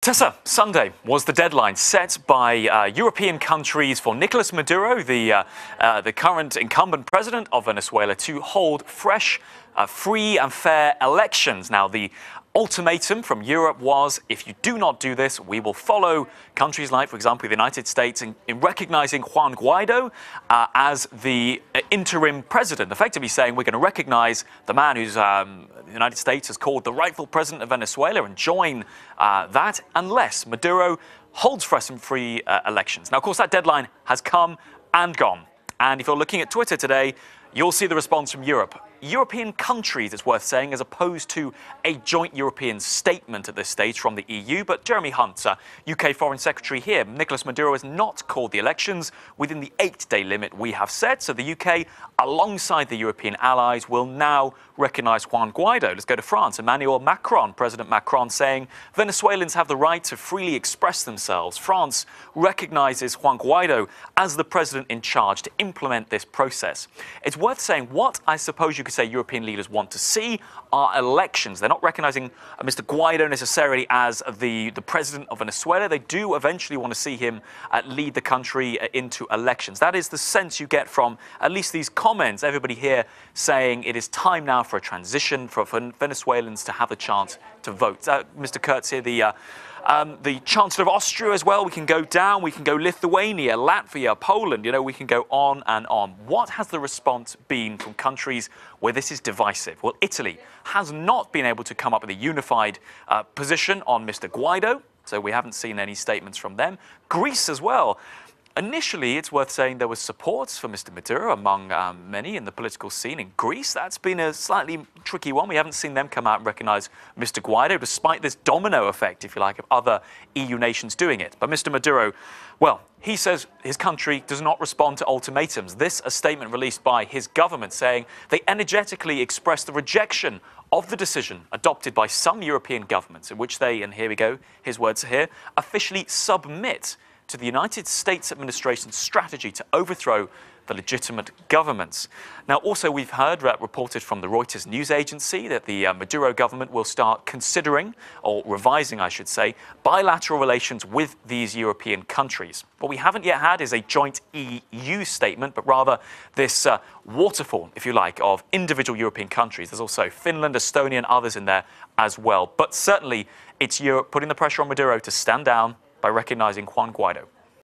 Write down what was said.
Tessa, Sunday was the deadline set by European countries for Nicolas Maduro, the current incumbent president of Venezuela, to hold fresh, free and fair elections. Now, the ultimatum from Europe was, if you do not do this, we will follow countries like, for example, the United States in recognizing Juan Guaido as the interim president, effectively saying we're going to recognize the man who's the United States has called the rightful president of Venezuela and join that unless Maduro holds fresh and free elections. Now, of course, that deadline has come and gone. And if you're looking at Twitter today, you'll see the response from Europe. European countries, it's worth saying, as opposed to a joint European statement at this stage from the EU. But Jeremy Hunt, UK Foreign Secretary here, Nicolas Maduro has not called the elections within the 8-day limit we have set. So the UK, alongside the European allies, will now recognise Juan Guaido. Let's go to France. Emmanuel Macron, President Macron, saying Venezuelans have the right to freely express themselves. France recognises Juan Guaido as the president in charge to implement this process. It's worth saying what I suppose you could say European leaders want to see are elections. They're not recognising Mr. Guaido necessarily as the president of Venezuela. They do eventually want to see him lead the country into elections. That is the sense you get from at least these comments. Everybody here saying it is time now for a transition, for Venezuelans to have the chance to vote. Mr. Kurtz here, the Chancellor of Austria as well. We can go down, we can go Lithuania, Latvia, Poland, we can go on and on. What has the response been from countries where this is divisive? Well, Italy has not been able to come up with a unified position on Mr. Guaido, so we haven't seen any statements from them. Greece as well. Initially, it's worth saying there was support for Mr. Maduro among many in the political scene in Greece. That's been a slightly tricky one. We haven't seen them come out and recognise Mr. Guaido, despite this domino effect, if you like, of other EU nations doing it. But Mr. Maduro, well, he says his country does not respond to ultimatums. This, a statement released by his government saying they energetically expressed the rejection of the decision adopted by some European governments in which they, and here we go, his words are here, officially submit to the United States administration's strategy to overthrow the legitimate governments. Now, also we've heard, reported from the Reuters news agency, that the Maduro government will start considering, or revising, I should say, bilateral relations with these European countries. What we haven't yet had is a joint EU statement, but rather this waterfall, if you like, of individual European countries. There's also Finland, Estonia, and others in there as well. But certainly, it's Europe putting the pressure on Maduro to stand down by recognising Juan Guaido.